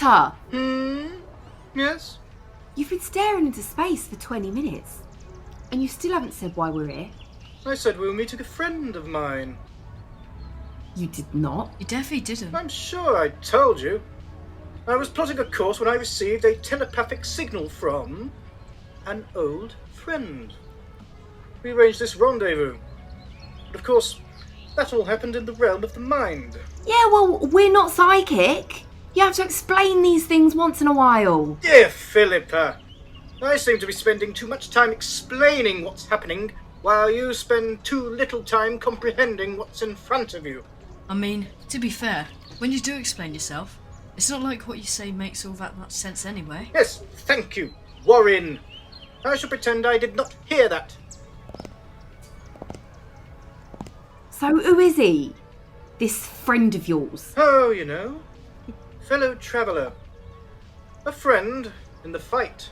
Doctor! Yes? You've been staring into space for 20 minutes, and you still haven't said why we're here. I said we were meeting a friend of mine. You did not. You definitely didn't. I'm sure I told you. I was plotting a course when I received a telepathic signal from an old friend. We arranged this rendezvous. But of course, that all happened in the realm of the mind. Yeah, well, we're not psychic. You have to explain these things once in a while. Dear Philippa, I seem to be spending too much time explaining what's happening, while you spend too little time comprehending what's in front of you. I mean, to be fair, when you do explain yourself, it's not like what you say makes all that much sense anyway. Yes, thank you, Warin. I shall pretend I did not hear that. So who is he? This friend of yours? Oh, you know, fellow traveller. A friend in the fight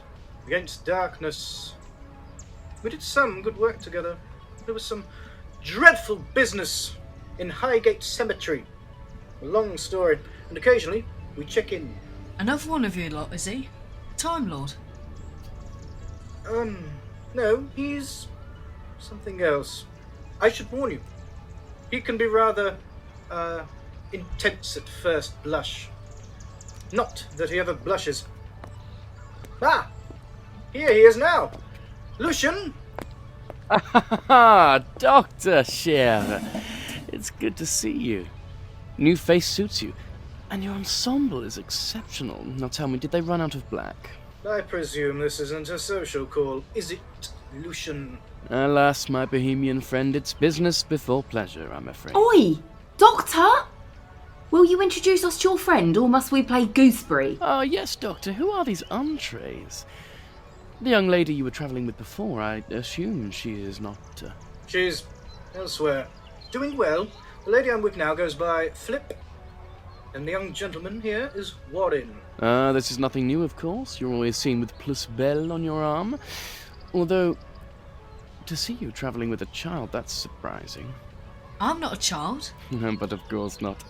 against darkness. We did some good work together. There was some dreadful business in Highgate Cemetery. A long story, and occasionally we check in. Another one of you lot, is he? Time Lord? No, he's something else. I should warn you. He can be rather, intense at first blush. Not that he ever blushes. Ah! Here he is now. Lucian! Ah, Dr. Cher. It's good to see you. New face suits you, and your ensemble is exceptional. Now tell me, did they run out of black? I presume this isn't a social call, is it, Lucian? Alas, my bohemian friend, it's business before pleasure, I'm afraid. Oi! Doctor! Will you introduce us to your friend, or must we play gooseberry? Oh, yes, Doctor. Who are these entrees? The young lady you were travelling with before, I assume she is not... She's elsewhere. Doing well. The lady I'm with now goes by Flip, and the young gentleman here is Warin. This is nothing new, of course. You're always seen with Plus Belle on your arm. Although, to see you travelling with a child, that's surprising. I'm not a child. But of course not.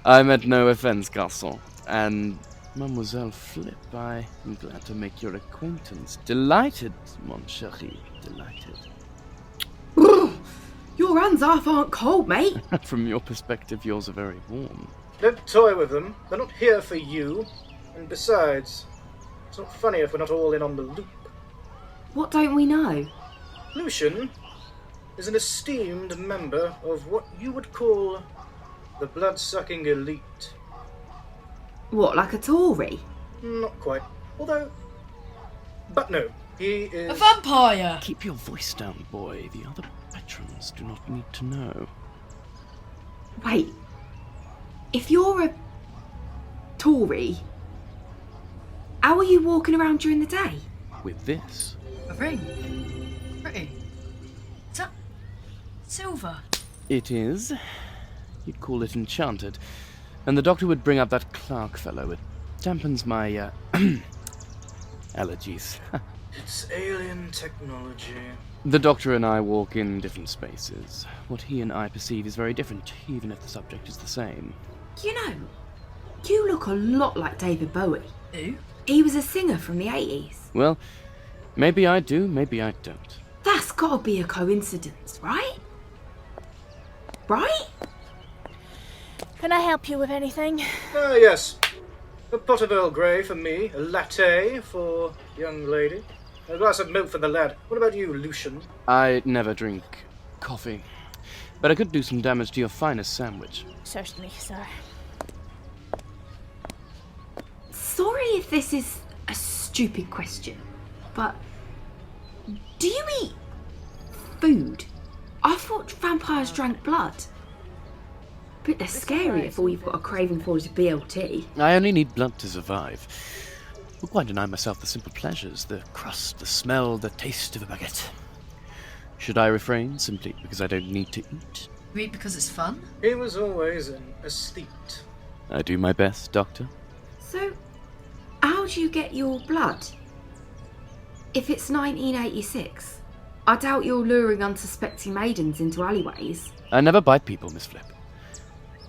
I meant no offence, garçon. And Mademoiselle Flip, I am glad to make your acquaintance. Delighted, mon chéri, delighted. Your hands half aren't cold, mate. From your perspective, yours are very warm. Don't toy with them. They're not here for you. And besides, it's not funny if we're not all in on the loop. What don't we know? Lucian is an esteemed member of what you would call the blood-sucking elite. What, like a Tory? Not quite. Although... But no, he is... A vampire! Keep your voice down, boy. The other patrons do not need to know. Wait. If you're a Tory, how are you walking around during the day? With this. A ring. Pretty. Is that silver? It is. You'd call it enchanted. And the doctor would bring up that Clark fellow. It dampens my, allergies. It's alien technology. The doctor and I walk in different spaces. What he and I perceive is very different, even if the subject is the same. You know, you look a lot like David Bowie. Who? He was a singer from the 80s. Well, maybe I do, maybe I don't. That's gotta be a coincidence, right? Right? Can I help you with anything? Ah, yes. A pot of Earl Grey for me, a latte for young lady, a glass of milk for the lad. What about you, Lucian? I never drink coffee, but I could do some damage to your finest sandwich. Certainly, sir. Sorry if this is a stupid question, but do you eat food? I thought vampires drank blood. But they're scary if all you've got a craving for is BLT. I only need blood to survive. But why deny myself the simple pleasures? The crust, the smell, the taste of a baguette. Should I refrain simply because I don't need to eat? You eat because it's fun? He was always an aesthete. I do my best, Doctor. So, how do you get your blood? If it's 1986, I doubt you're luring unsuspecting maidens into alleyways. I never bite people, Miss Flip.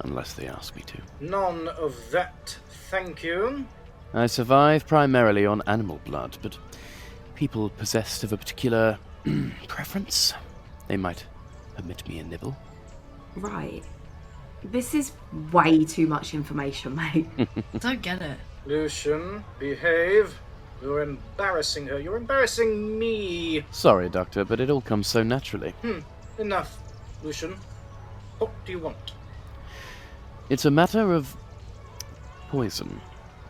Unless they ask me to. None of that, thank you. I survive primarily on animal blood, but people possessed of a particular preference, they might permit me a nibble. Right. This is way too much information, mate. Don't get it. Lucian, behave. You're embarrassing her. You're embarrassing me. Sorry, Doctor, but it all comes so naturally. Enough, Lucian. What do you want? It's a matter of poison.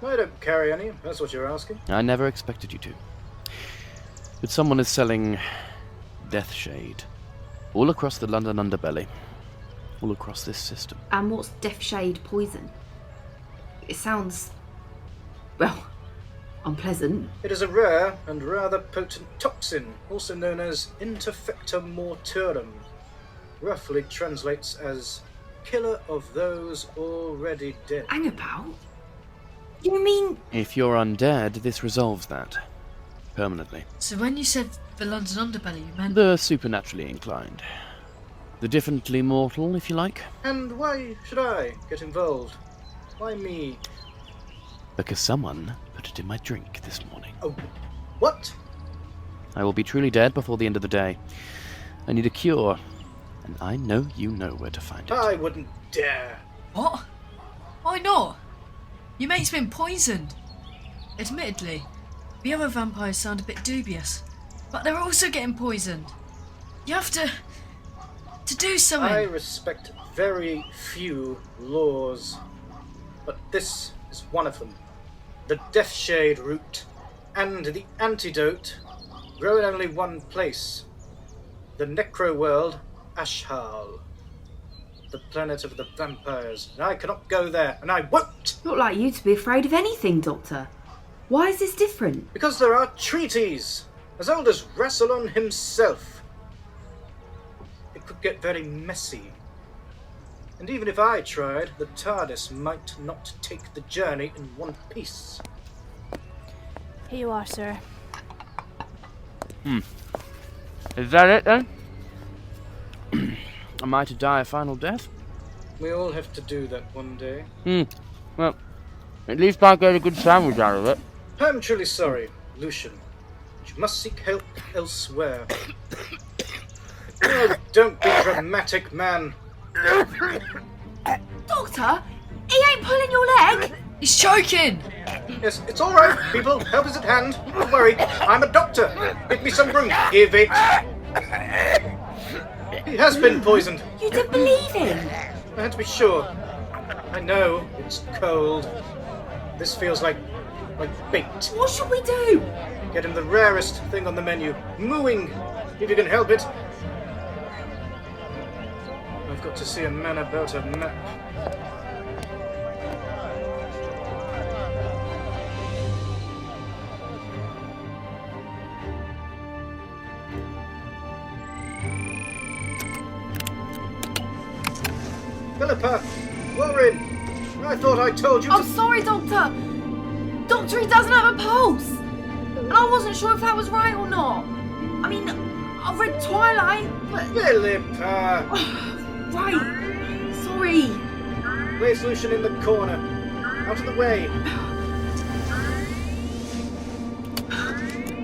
I don't carry any, that's what you're asking. I never expected you to. But someone is selling Death Shade all across the London underbelly, all across this system. And what's Death Shade poison? It sounds, well, unpleasant. It is a rare and rather potent toxin, also known as Interfecta Mortuorum. Roughly translates as killer of those already dead. Hang about? You mean... If you're undead, this resolves that. Permanently. So when you said the London underbelly, you meant... The supernaturally inclined. The differently mortal, if you like. And why should I get involved? Why me? Because someone put it in my drink this morning. Oh, what? I will be truly dead before the end of the day. I need a cure, and I know you know where to find it. I wouldn't dare. What? Why not? Your mate's been poisoned. Admittedly, the other vampires sound a bit dubious, but they're also getting poisoned. You have to do something. I respect very few laws, but this is one of them. The Death Shade root and the antidote grow in only one place. The necro world, Ashal. The planet of the vampires. And I cannot go there, and I won't! Not like you to be afraid of anything, Doctor. Why is this different? Because there are treaties, as old as Rassilon himself. It could get very messy. And even if I tried, the TARDIS might not take the journey in one piece. Here you are, sir. Is that it, then? Am I to die a final death? We all have to do that one day. Well, at least I get a good sandwich out of it. I'm truly sorry, Lucian. But you must seek help elsewhere. Oh, don't be dramatic, man. Doctor, he ain't pulling your leg. He's choking! Yes, it's all right, people. Help is at hand. Don't worry. I'm a doctor. Give me some room. Give it. He has been poisoned. You didn't believe him. I had to be sure. I know it's cold. This feels like bait. What should we do? Get him the rarest thing on the menu. Mooing, if you can help it. I've got to see a man about a map. Philippa! Warin! I thought I told you to... I'm sorry, Doctor. Doctor, he doesn't have a pulse. And I wasn't sure if that was right or not. I mean, I've read Twilight, but... Philippa! Right. Sorry. Place Lucian in the corner. Out of the way.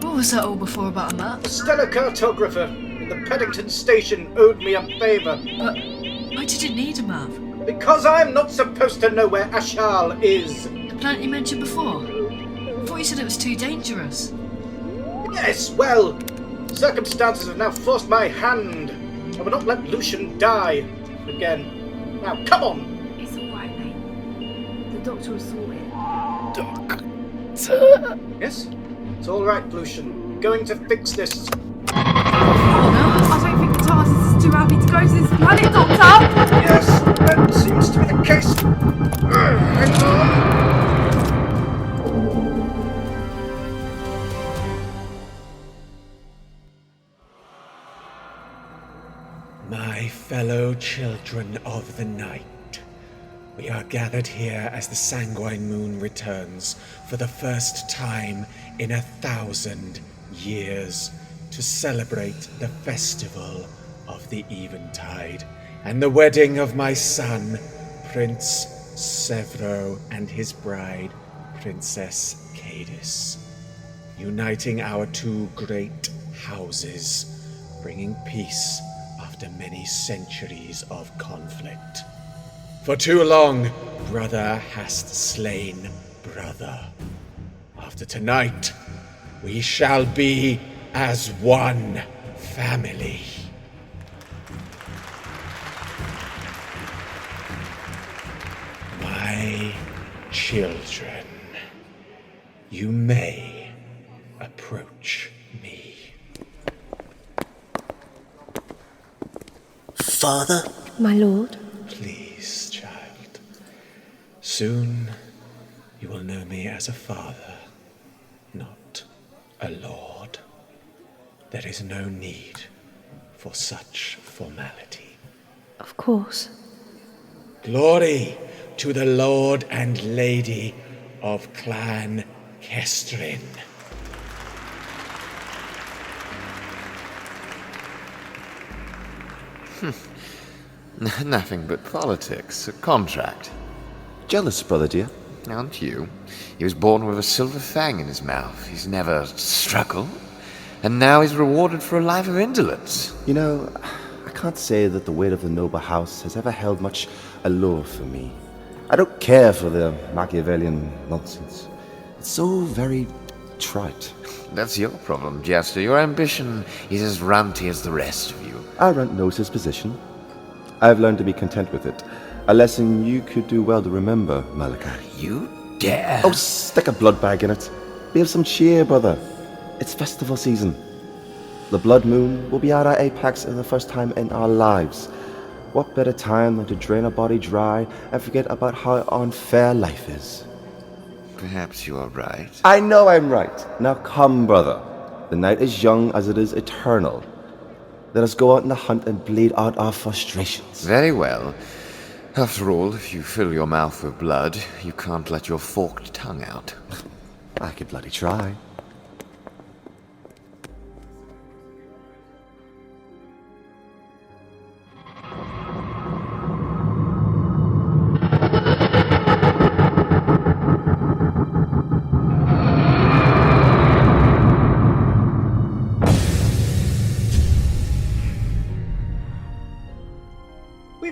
What was that all before about a map? The stellar cartographer in the Paddington station owed me a favour. But why did you need a map? Because I'm not supposed to know where Ashal is. The planet you mentioned before? I thought you said it was too dangerous. Yes, well, circumstances have now forced my hand. I will not let Lucian die again. Now, come on! It's all right, mate. The doctor will sort it. Yes? It's all right, Lucian. We're going to fix this. Oh no! I don't think the TARDIS is too happy to go to this planet, Doctor! Yes, that seems to be the case. Hang on. My fellow children of the night, we are gathered here as the sanguine moon returns for the first time in 1,000 years to celebrate the festival of the Eventide and the wedding of my son, Prince Sevro, and his bride, Princess Caedis, uniting our two great houses, bringing peace after many centuries of conflict. For too long, brother hast slain brother. After tonight, we shall be as one family. My children, you may approach me. Father? My lord? Please, child. Soon you will know me as a father, not a lord. There is no need for such formality. Of course. Glory to the Lord and Lady of Clan Cestrin. Nothing but politics, a contract. Jealous, brother dear. Aren't you? He was born with a silver fang in his mouth. He's never struggled. And now he's rewarded for a life of indolence. You know, I can't say that the weight of the noble house has ever held much allure for me. I don't care for the Machiavellian nonsense. It's so very trite. That's your problem, Jaster. Your ambition is as runty as the rest of you. Arrant knows his position. I've learned to be content with it. A lesson you could do well to remember, Malachi. You dare? Oh, stick a blood bag in it. Be of some cheer, brother. It's festival season. The blood moon will be at our apex for the first time in our lives. What better time than to drain a body dry and forget about how unfair life is? Perhaps you are right. I know I'm right. Now come, brother. The night is young as it is eternal. Let us go out in the hunt and bleed out our frustrations. Very well. After all, if you fill your mouth with blood, you can't let your forked tongue out. I could bloody try.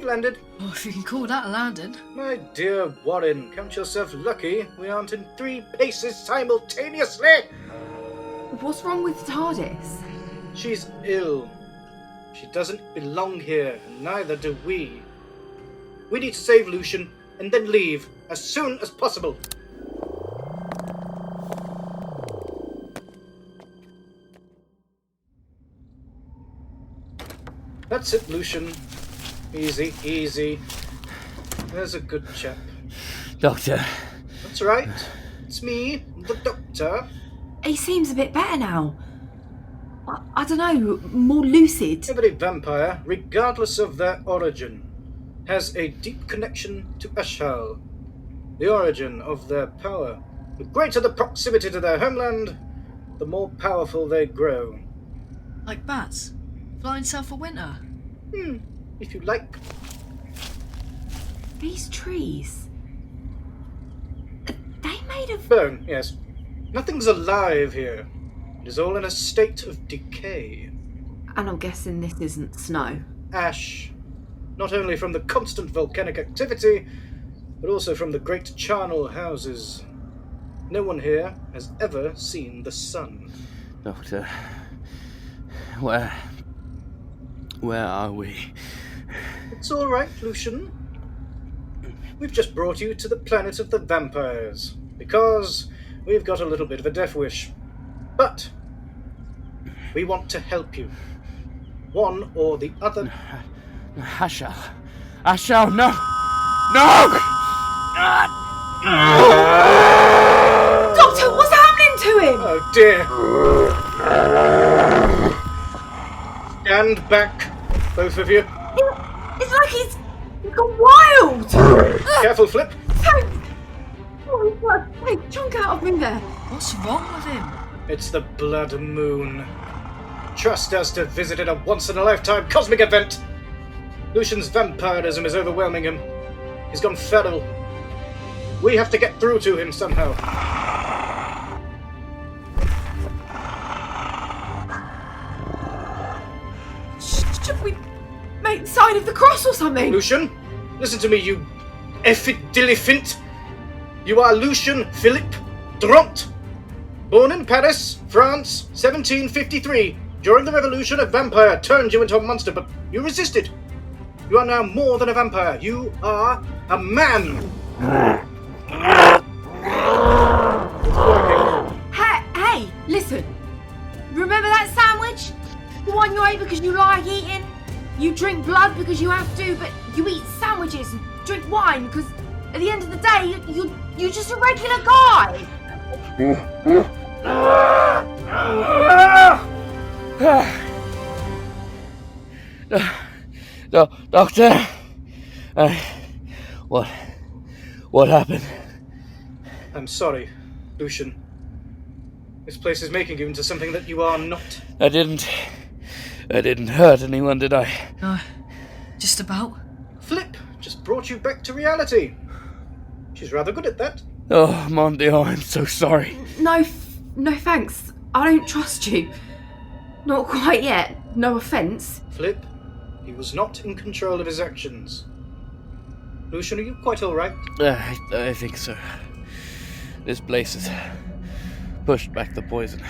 Landed. Oh, if you can call that a landing. My dear Warin, count yourself lucky we aren't in 3 places simultaneously. What's wrong with TARDIS? She's ill. She doesn't belong here, and neither do we. We need to save Lucian and then leave as soon as possible. That's it, Lucian. Easy, easy. There's a good chap. Doctor. That's right. It's me, the doctor. He seems a bit better now. I don't know, more lucid. Every vampire, regardless of their origin, has a deep connection to Ashal, the origin of their power. The greater the proximity to their homeland, the more powerful they grow. Like bats? Flying south for winter? If you like. These trees. Are they made of... Bone, yes. Nothing's alive here. It is all in a state of decay. And I'm guessing this isn't snow. Ash. Not only from the constant volcanic activity, but also from the great charnel houses. No one here has ever seen the sun. Doctor, where are we? It's all right, Lucian. We've just brought you to the planet of the vampires, because we've got a little bit of a death wish. But we want to help you. One or the other. Ashal, no! No! Doctor, what's happening to him? Oh dear. Stand back, both of you. It's like he's gone wild! Careful, Flip. Hey, chunk out of me there. What's wrong with him? It's the blood moon. Trust us to visit it a once-in-a-lifetime cosmic event. Lucian's vampirism is overwhelming him. He's gone feral. We have to get through to him somehow. Should we make the sign of the cross or something? Lucian, listen to me, you effidilifint. You are Lucian Philippe Dront, born in Paris, France, 1753. During the revolution, a vampire turned you into a monster, but you resisted. You are now more than a vampire. You are a man. It's working. Hey, listen. Remember that sandwich? The one you ate because you like eating? You drink blood because you have to, but you eat sandwiches and drink wine because at the end of the day, you're just a regular guy. Doctor, what happened? I'm sorry, Lucian. This place is making you into something that you are not. I didn't hurt anyone, did I? No, just about. Flip just brought you back to reality. She's rather good at that. Oh, mon Dieu, I'm so sorry. No thanks. I don't trust you. Not quite yet. No offence. Flip, he was not in control of his actions. Lucian, are you quite alright? I think so. This place has pushed back the poison.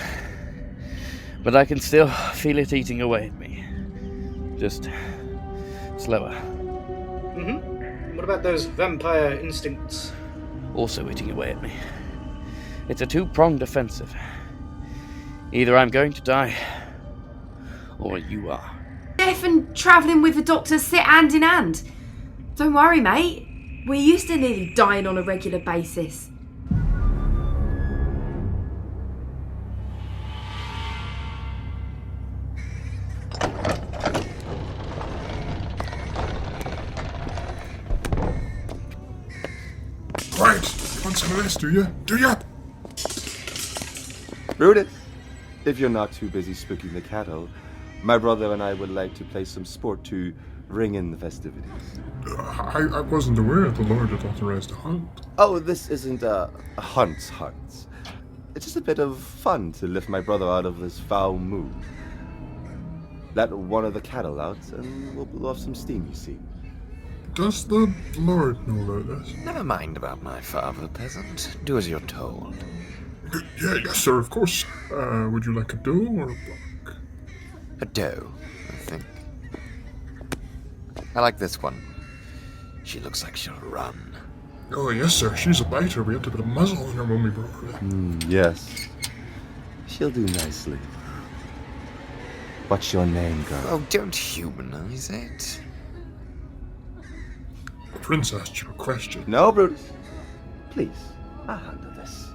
But I can still feel it eating away at me. Just slower. Mm-hmm. What about those vampire instincts? Also eating away at me. It's a two-pronged offensive. Either I'm going to die, or you are. Death and travelling with the doctor sit hand in hand. Don't worry, mate. We're used to nearly dying on a regular basis. Right, you want some of this, do you? Do you? Brutus, if you're not too busy spooking the cattle, my brother and I would like to play some sport to ring in the festivities. I wasn't aware the Lord had authorized a hunt. Oh, this isn't a hunt. It's just a bit of fun to lift my brother out of this foul mood. Let one of the cattle out and we'll blow off some steam, you see. Does the Lord know about this? Never mind about my father, peasant. Do as you're told. Yes, sir, of course. Would you like a doe or a block? A doe, I think. I like this one. She looks like she'll run. Oh, yes, sir. She's a biter. We had to put a muzzle on her when we brought her in. Yes. She'll do nicely. What's your name, girl? Oh, don't humanize it. The prince asked you a question. No, Brutus. Please, I'll handle this.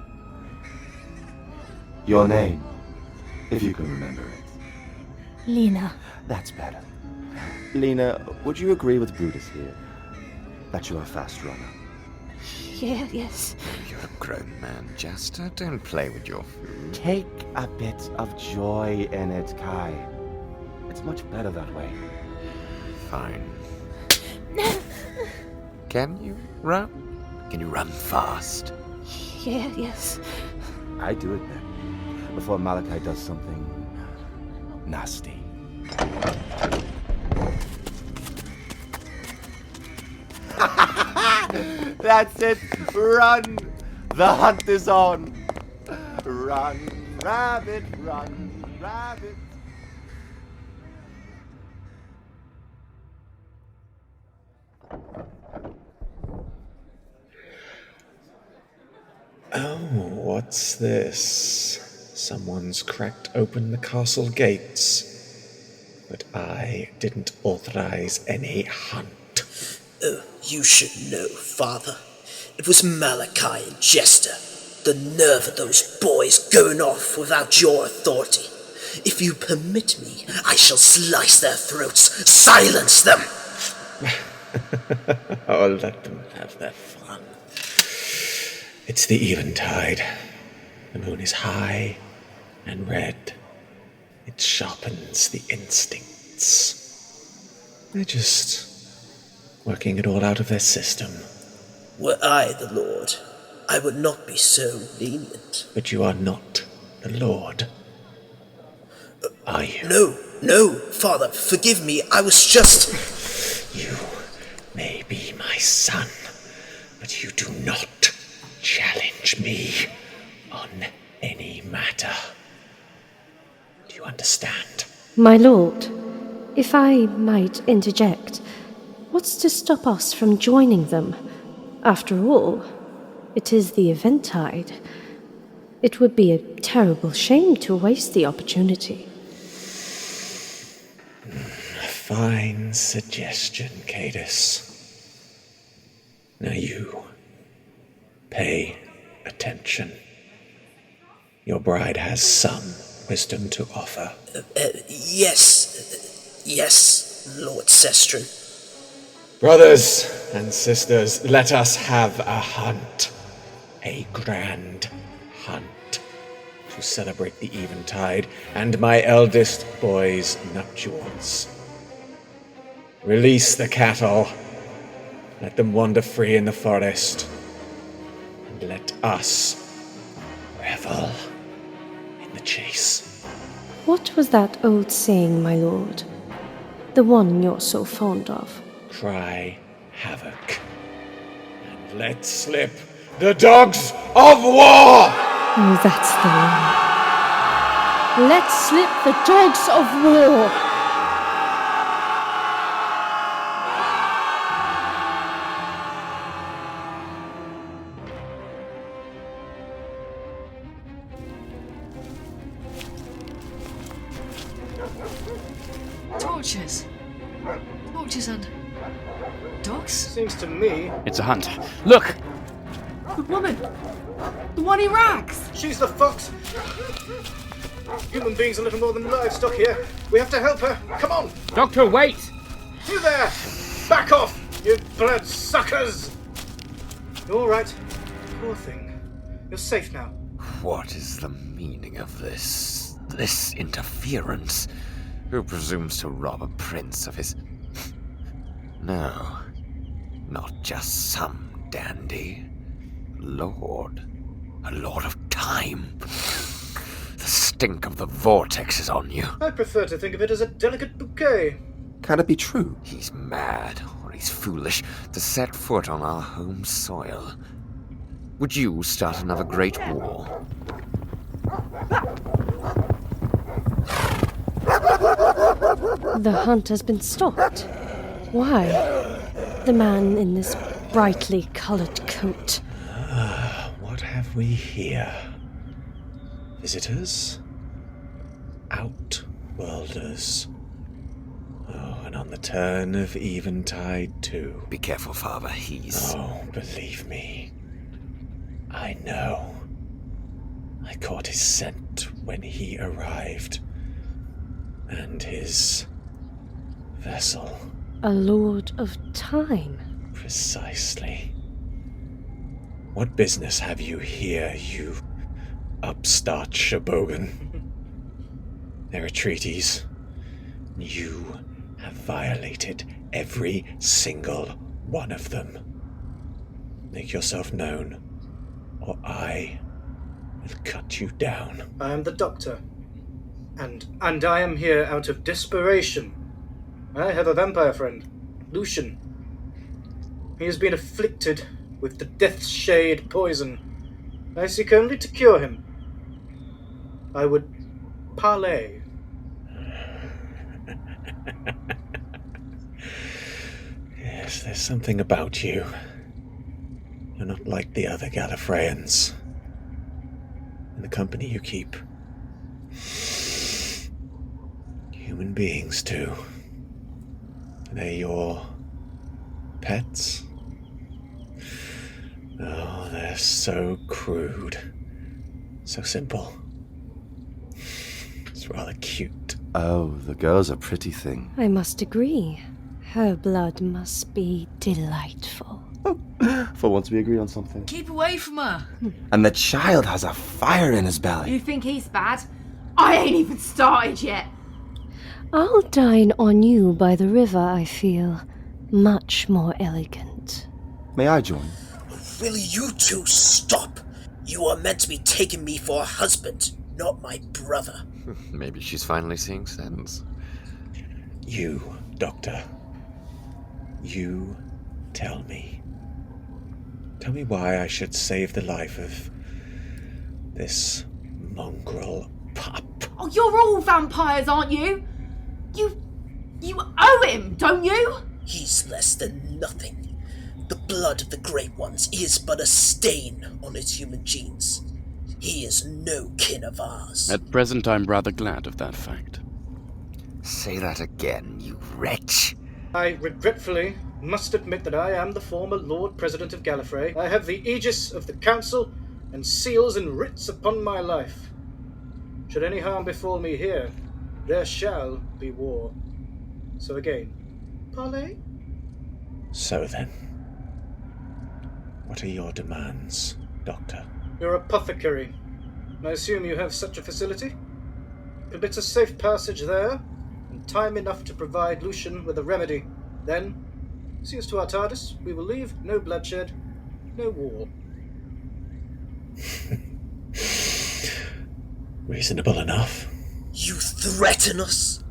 Your name, if you can remember it. Lena. That's better. Lena, would you agree with Brutus here that you're a fast runner? Yes. You're a grown man, Jaster. Don't play with your food. Take a bit of joy in it, Kai. It's much better that way. Fine. Can you run? Can you run fast? Yes. I do it then, before Malachi does something nasty. That's it! Run! The hunt is on! Run, rabbit, run, rabbit. Oh, what's this? Someone's cracked open the castle gates. But I didn't authorize any hunt. Oh, you should know, Father. It was Malachi and Jaster. The nerve of those boys going off without your authority. If you permit me, I shall slice their throats, silence them! Oh, let them have their fun. It's the eventide. The moon is high and red. It sharpens the instincts. They're just working it all out of their system. Were I the Lord, I would not be so lenient. But you are not the Lord, are you? No, Father, forgive me. I was just... You may be my son, but you do not challenge me on any matter. Do you understand? My lord, if I might interject, what's to stop us from joining them? After all, it is the eventide. It would be a terrible shame to waste the opportunity. Fine suggestion, Caedis. Now you, pay attention. Your bride has some wisdom to offer. Yes, Lord Cestrin. Brothers and sisters, let us have a hunt. A grand hunt. To celebrate the eventide and my eldest boy's nuptials. Release the cattle. Let them wander free in the forest. And let us revel in the chase. What was that old saying, my lord? The one you're so fond of. Cry havoc. And let slip the dogs of war! Oh, that's the one. Let's slip the dogs of war! Torches and dogs? Seems to me... It's a hunt. Look! The woman! The one in rags! She's the fox! Human beings are little more than livestock here. We have to help her. Come on! Doctor, wait! You there! Back off, you blood suckers! You're all right. Poor thing. You're safe now. What is the meaning of this? This interference? Who presumes to rob a prince of his... No, not just some dandy. Lord. A lord of time. The stink of the vortex is on you. I prefer to think of it as a delicate bouquet. Can it be true? He's mad, or he's foolish, to set foot on our home soil. Would you start another great war? The hunt has been stopped. Why? The man in this brightly coloured coat. What have we here? Visitors? Outworlders. Oh, and on the turn of eventide, too. Be careful, Father, he's... Oh, believe me. I know. I caught his scent when he arrived. And his vessel. A lord of time. Precisely. What business have you here, you upstart Shabogan? There are treaties. You have violated every single one of them. Make yourself known, or I will cut you down. I am the doctor. And I am here out of desperation. I have a vampire friend, Lucian. He has been afflicted with the death's shade poison. I seek only to cure him. I would parley. Yes, there's something about you. You're not like the other Gallifreyans. And the company you keep. Human beings, too. Are they your pets? Oh, they're so crude. So simple. It's rather cute. Oh, the girl's a pretty thing. I must agree. Her blood must be delightful. For once we agree on something. Keep away from her. And the child has a fire in his belly. You think he's bad? I ain't even started yet. I'll dine on you by the river, I feel. Much more elegant. May I join? Will you two stop? You are meant to be taking me for a husband, not my brother. Maybe she's finally seeing sense. You, Doctor. You tell me. Tell me why I should save the life of this mongrel pup. Oh, you're all vampires, aren't you? You owe him, don't you? He's less than nothing. The blood of the Great Ones is but a stain on his human genes. He is no kin of ours. At present, I'm rather glad of that fact. Say that again, you wretch. I regretfully must admit that I am the former Lord President of Gallifrey. I have the aegis of the Council and seals and writs upon my life. Should any harm befall me here, there shall be war. So again, parley? So then, what are your demands, Doctor? Your apothecary. I assume you have such a facility? Permits a safe passage there, and time enough to provide Lucian with a remedy. Then, see us to our TARDIS. We will leave no bloodshed, no war. Reasonable enough. You threaten us?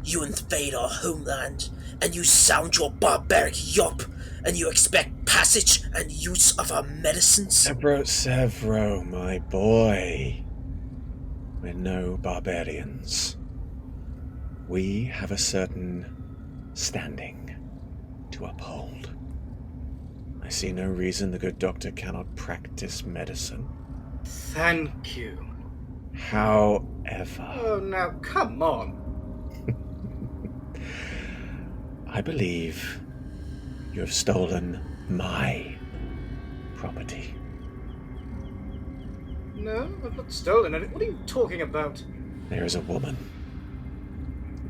You invade our homeland, and you sound your barbaric yop, and you expect passage and use of our medicines? Sevro, my boy. We're no barbarians. We have a certain standing to uphold. I see no reason the good doctor cannot practice medicine. Thank you. However... Oh, now, come on. I believe you have stolen my property. No, I've not stolen it. What are you talking about? There is a woman.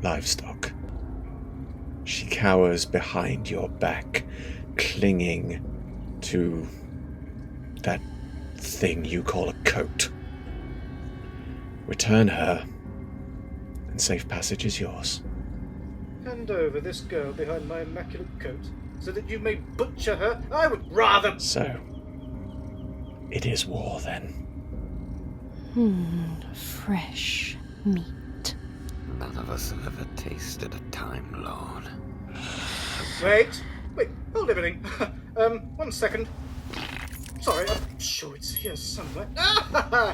Livestock. She cowers behind your back, clinging to that thing you call a coat. Return her, and safe passage is yours. Hand over this girl behind my immaculate coat, so that you may butcher her. I would rather... So, it is war then. Fresh meat. None of us have ever tasted a Time Lord. Wait, hold everything. 1 second. Sorry, I'm sure it's here somewhere.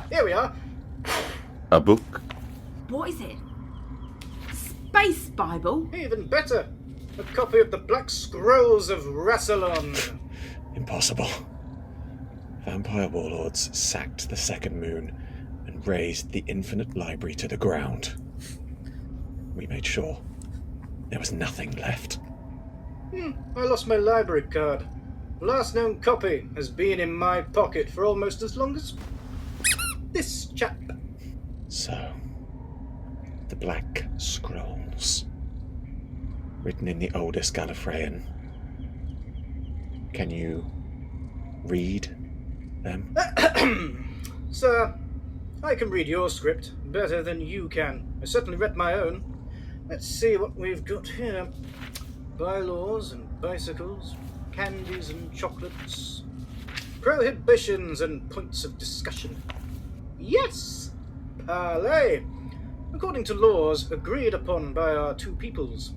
Here we are. A book? What is it? Space Bible? Even better. A copy of the Black Scrolls of Rassilon. Impossible. Vampire warlords sacked the second moon and razed the infinite library to the ground. We made sure there was nothing left. I lost my library card. The last known copy has been in my pocket for almost as long as this chap. So, the Black Scrolls, written in the oldest Gallifreyan. Can you read them? Sir, I can read your script better than you can. I certainly read my own. Let's see what we've got here. Bylaws and bicycles, candies and chocolates, prohibitions and points of discussion. Yes! Parley! According to laws agreed upon by our two peoples,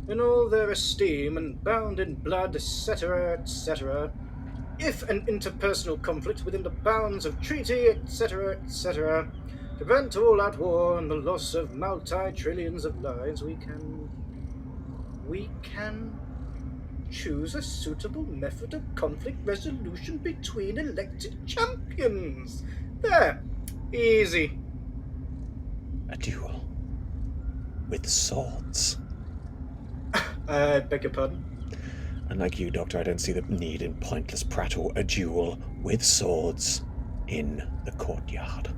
in all their esteem and bound in blood, etc., etc., if an interpersonal conflict within the bounds of treaty, etc., etc., prevent all-out war and the loss of multi-trillions of lives, we can choose a suitable method of conflict resolution between elected champions. There. Easy. A duel. With swords. I beg your pardon? Unlike you, Doctor, I don't see the need in pointless prattle. A duel with swords in the courtyard.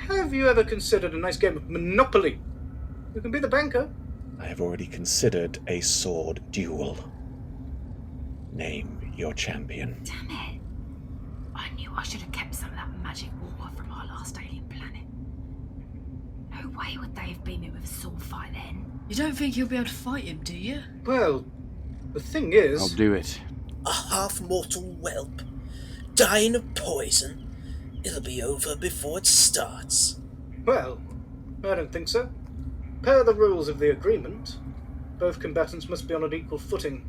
Have you ever considered a nice game of Monopoly? You can be the banker. I have already considered a sword duel. Name your champion. Damn it. I knew I should have kept some of that magic water from our last alien planet. No way would they have beat me with a sword fight then. You don't think you'll be able to fight him, do you? Well, the thing is... I'll do it. a half-mortal whelp, dying of poison, it'll be over before it starts. Well, I don't think so. Per the rules of the agreement, both combatants must be on an equal footing.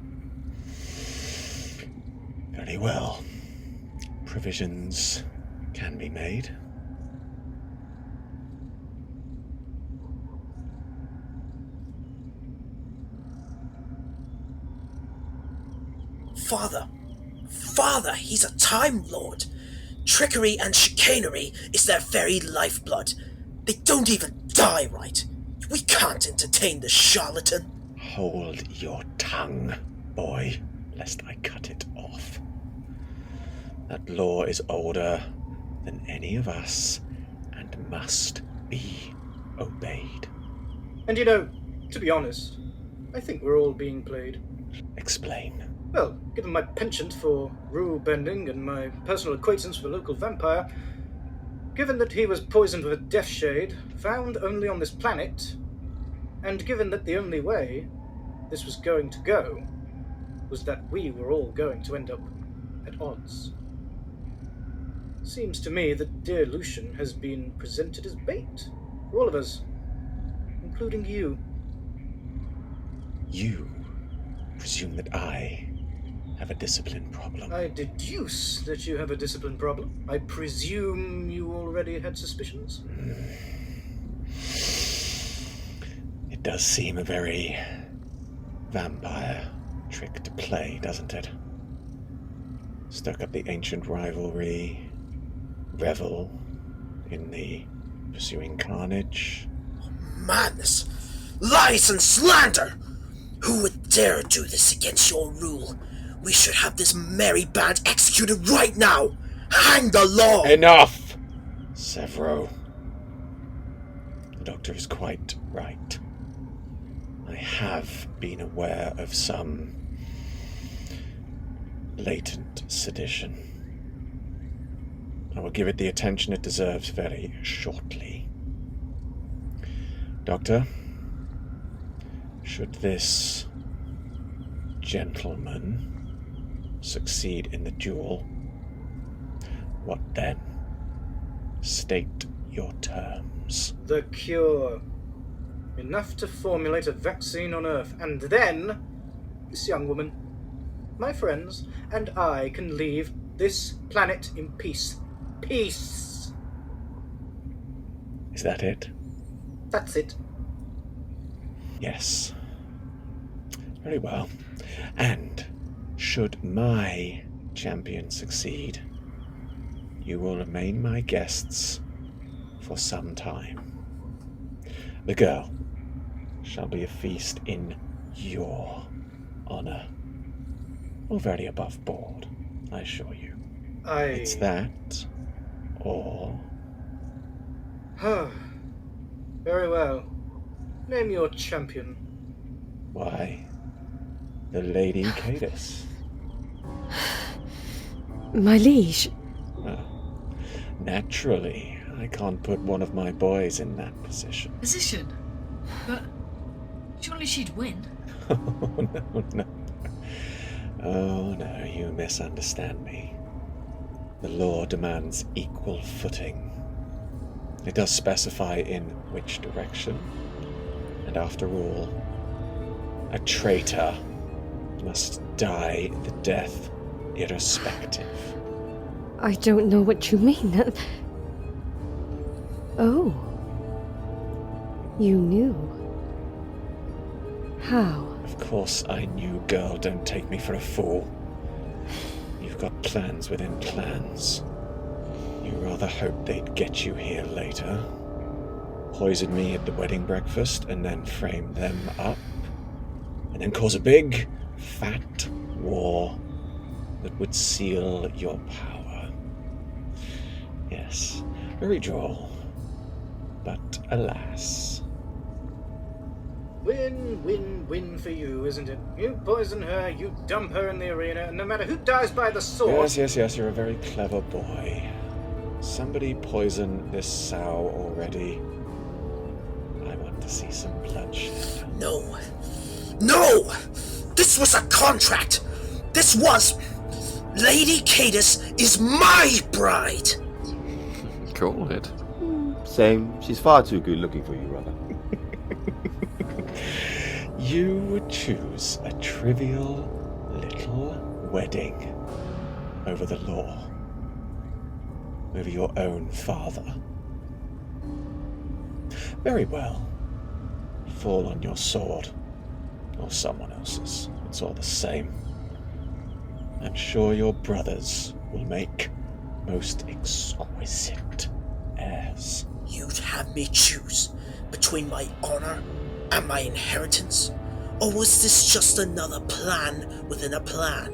Very well. Provisions can be made. Father, he's a Time Lord. Trickery and chicanery is their very lifeblood. They don't even die right. We can't entertain the charlatan. Hold your tongue, boy, lest I cut it off. That law is older than any of us and must be obeyed. And you know, to be honest, I think we're all being played. Explain. Well, given my penchant for rule bending and my personal acquaintance with a local vampire, given that he was poisoned with a death shade found only on this planet, and given that the only way this was going to go was that we were all going to end up at odds. Seems to me that dear Lucian has been presented as bait for all of us, including you. You presume that I have a discipline problem. I deduce that you have a discipline problem. I presume you already had suspicions? It does seem a very vampire trick to play, doesn't it? Stoke up the ancient rivalry, revel in the pursuing carnage. Madness! Lies and slander! Who would dare do this against your rule? We should have this merry band executed right now! Hang the law! Enough! Sevro. The doctor is quite right. I have been aware of some latent sedition. I will give it the attention it deserves very shortly. Doctor, should this gentleman succeed in the duel, what then? State your terms. The cure. Enough to formulate a vaccine on Earth, and then this young woman, my friends, and I can leave this planet in peace. Peace! Is that it? That's it. Yes. Very well. And should my champion succeed, you will remain my guests for some time. The girl shall be a feast in your honor. Or very above board, I assure you. It's that, or... Very well. Name your champion. Why, the Lady Caedis. My liege. Naturally, I can't put one of my boys in that position. Position? But surely she'd win. Oh, no. Oh, no, you misunderstand me. The law demands equal footing. It does specify in which direction. And after all, a traitor must die the death irrespective. I don't know what you mean. Oh. You knew. How? Of course I knew, girl. Don't take me for a fool. You've got plans within plans. You rather hoped they'd get you here later. Poison me at the wedding breakfast and then frame them up. And then cause a big, fat war that would seal your power. Yes, very droll. But alas. Win, win, win for you, isn't it? You poison her, you dump her in the arena, and no matter who dies by the sword... Yes, you're a very clever boy. Somebody poison this sow already. I want to see some bloodshed. No! This was a contract! This was Lady Caedis is my bride! Call it. Same. She's far too good looking for you, brother. You would choose a trivial little wedding over the law, over your own father. Very well. Fall on your sword, or someone else's. It's all the same. I'm sure your brothers will make most exquisite heirs. You'd have me choose between my honor and my inheritance? Or was this just another plan within a plan?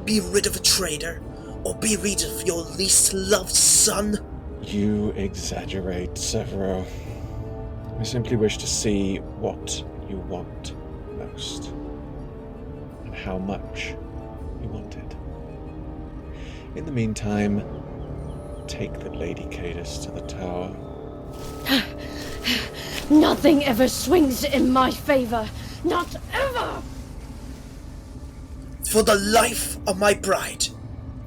Be rid of a traitor, or be rid of your least loved son? You exaggerate, Sevro. I simply wish to see what you want most, and how much you want it. In the meantime, take the Lady Caedis to the tower. Nothing ever swings in my favor. Not ever! For the life of my bride,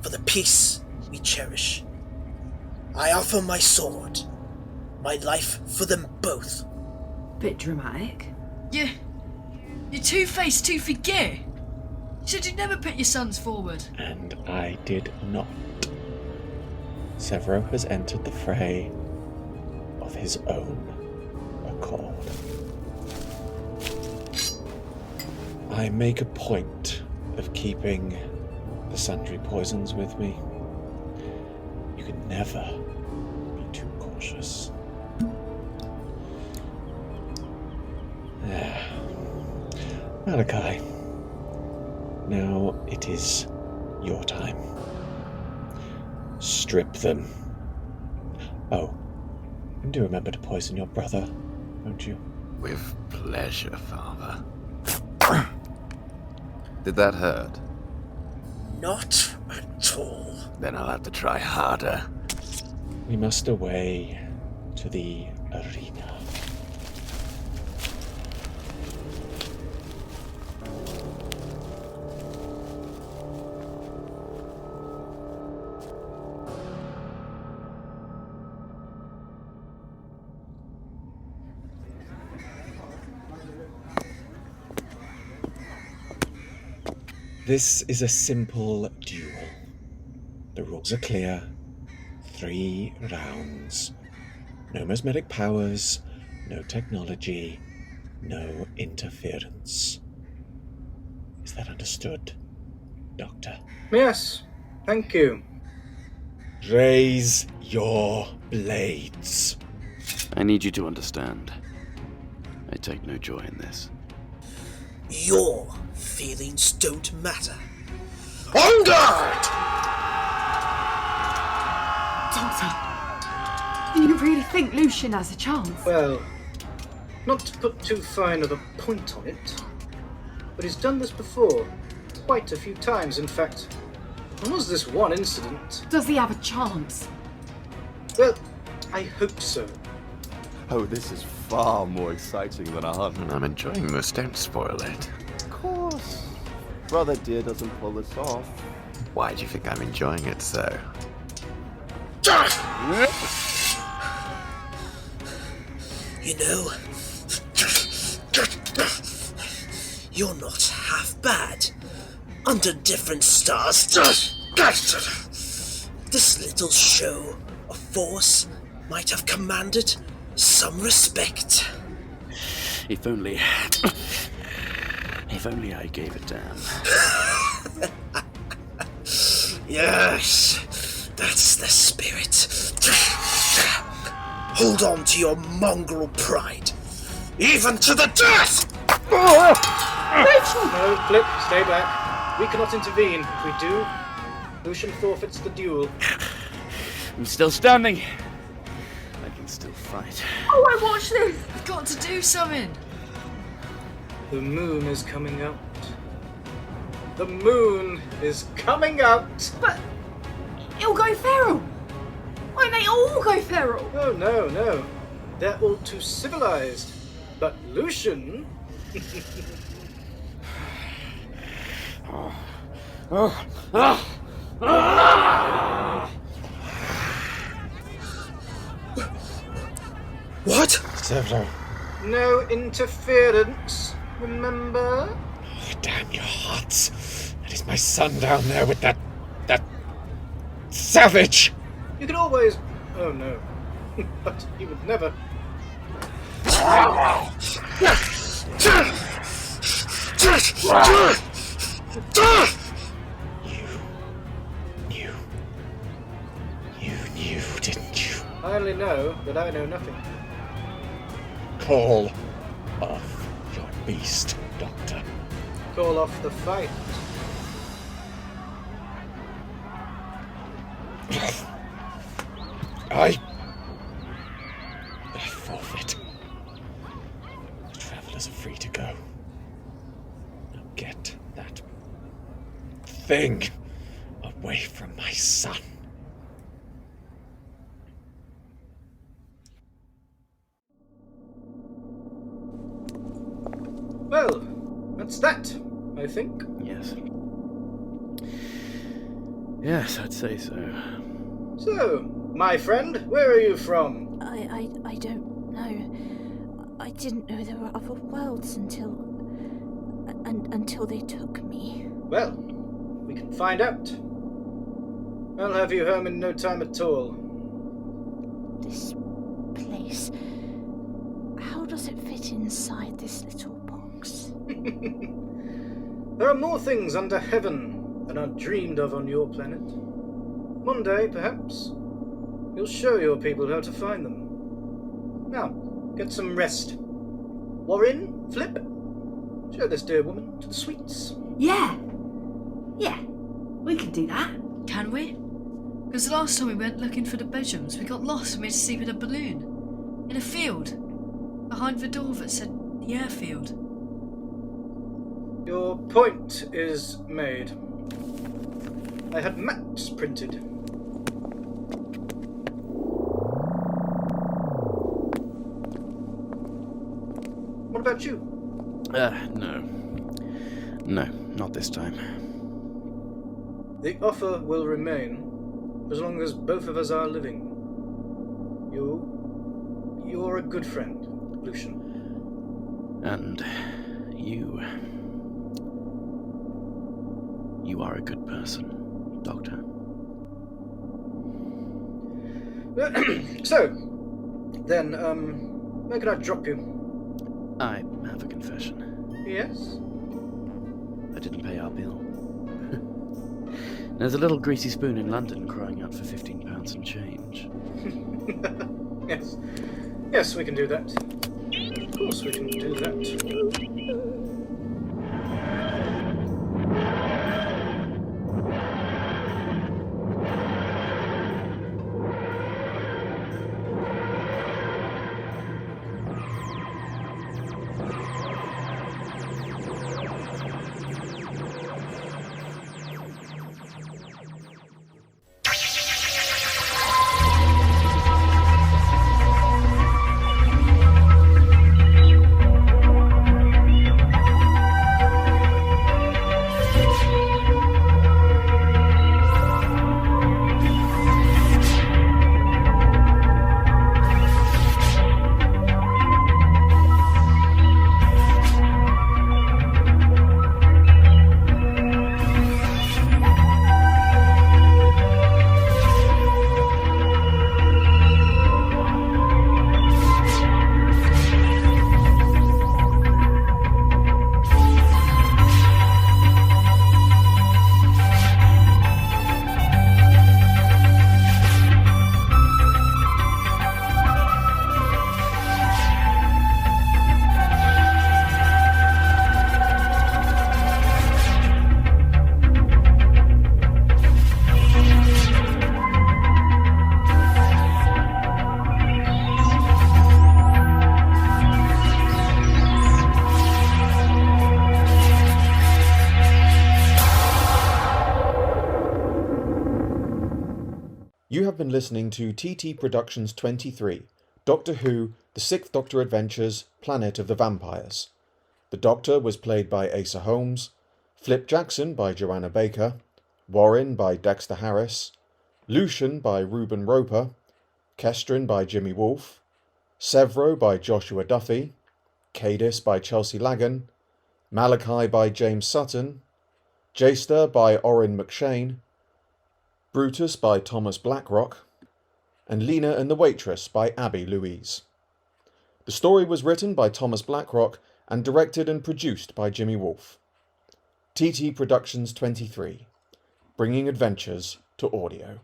for the peace we cherish, I offer my sword, my life for them both. Bit dramatic. You're two-faced, two-figure. Should you never put your sons forward? And I did not. Sevro has entered the fray of his own accord. I make a point of keeping the sundry poisons with me. You can never be too cautious. Malachi, now it is your time. Strip them. Oh, and do remember to poison your brother, won't you? With pleasure, Father. Did that hurt? Not at all. Then I'll have to try harder. We must away to the arena. This is a simple duel. The rules are clear. 3 rounds. No mesmeric powers, no technology, no interference. Is that understood, Doctor? Yes, thank you. Raise your blades. I need you to understand. I take no joy in this. Your feelings don't matter. On guard! Doctor, you really think Lucian has a chance? Well, not to put too fine of a point on it, but he's done this before. Quite a few times, in fact. There was this one incident. Does he have a chance? Well, I hope so. Oh, this is far more exciting than a hunt. I'm enjoying this. Don't spoil it. Of course. Brother dear doesn't pull this off. Why do you think I'm enjoying it so? You know, you're not half bad. Under different stars, this little show of force might have commanded some respect. If only I gave a damn. Yes, that's the spirit. Hold on to your mongrel pride, even to the death! No, Flip, stay back. We cannot intervene. If we do, Lucian forfeits the duel. I'm still standing. I can still fight. Oh, I watched this! We've got to do something. The moon is coming out. The moon is coming out! But it'll go feral. Won't they all go feral? Oh, no. They're all too civilized. But Lucian... What? Sevro. No interference, remember? Oh, damn your hearts. That is my son down there with that savage. You could always... Oh no. But he would never... You knew, didn't you? I only know that I know nothing. Call off your beast, Doctor. Call off the fight. I forfeit. The travelers are free to go. Now get that thing away from my son. Well, that's that, I think. Yes. Yes, I'd say so. So, my friend, where are you from? I don't know. I didn't know there were other worlds until they took me. Well, we can find out. I'll have you home in no time at all. This place... How does it fit inside this little box? There are more things under heaven than are dreamed of on your planet. One day, perhaps, you'll show your people how to find them. Now, get some rest. Warin, Flip, show this dear woman to the suites. Yeah, we can do that. Can we? Because the last time we went looking for the bedrooms, we got lost and we had to sleep in a balloon. In a field. Behind the door that said the airfield. Your point is made. I had maps printed. What about you? No, not this time. The offer will remain as long as both of us are living. You're a good friend, Lucian. And you are a good person, Doctor. So, then, where can I drop you? I have a confession. Yes? I didn't pay our bill. There's a little greasy spoon in London crying out for £15 and change. Yes, we can do that. Of course we can do that. You have been listening to TT Productions 23, Doctor Who, The Sixth Doctor Adventures, Planet of the Vampires. The Doctor was played by Asa Holmes, Flip Jackson by Joanna Baker, Warin by Dexter Harris, Lucian by Reuban Roper, Cestrin by Jimi Wolfe, Sevro by Joshua Duffy, Caedis by Chelsea Lagan, Malachi by James Sutton, Jaster by Odhrán MacSeain, Brutus by Thomas Blacklock, and Lena and the Waitress by Abby Louise. The story was written by Thomas Blacklock and directed and produced by Jimi Wolfe. TT Productions 23, bringing adventures to audio.